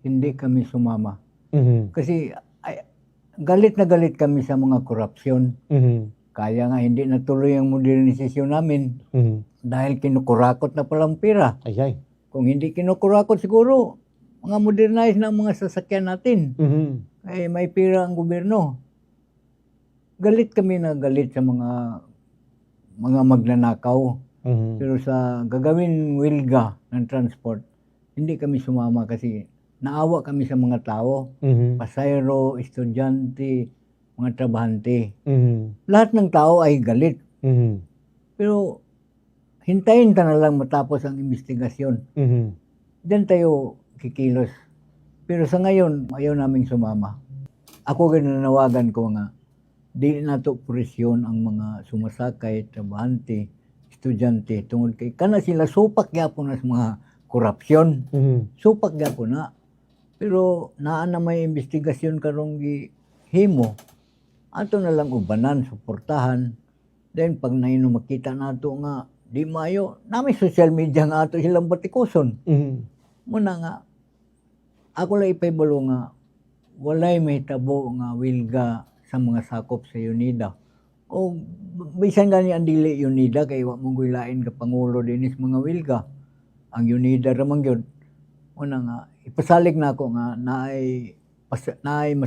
hindi kami sumama. Mhm. Kasi galit na galit kami sa mga korupsyon. Mhm. Kaya nga hindi natuloy ang modernisasyon namin Mhm. dahil kinukurakot na palang pera. Ayay. Kung hindi kinukurakot siguro, mga modernize na ang mga sasakyan natin. Mhm. Ay may pera ang gobyerno. Galit kami na galit sa mga magnanakaw. Mhm. Pero sa gagawin wilga ng transport, hindi kami sumama kasi naawa kami sa mga tao. Mhm. Pasayro, estudyante, mga trabahante. Mhm. Lahat ng tao ay galit. Mhm. Pero hintayin ka na lang matapos ang investigasyon. Mhm. Diyan tayo kikilos. Pero sa ngayon, ayaw naming sumama. Ako ginanawagan ko nga, di nato presyon ang mga sumasakay, trabahante, estudyante tungod kay kana sila supak gyapon na sa mga korupsyon. Mhm. Supak gyapon na. Pero naa na may investigasyon karong gihimo. Ato na lang ubanan, suportahan. Then pag naino makita nato nga di maayo, nami social media nga ato silang batikuson. Mhm. Muna nga ako lang ipahibalo nga walay mahitabo nga wilga sa mga sakop sa UNIDA. O bisan gani ang dili UNIDA kay wa mong lain ka pangulo dinis mga wilga. Ang UNIDA ra man gyud. Una nga ipasalig na ako nga naay masakyan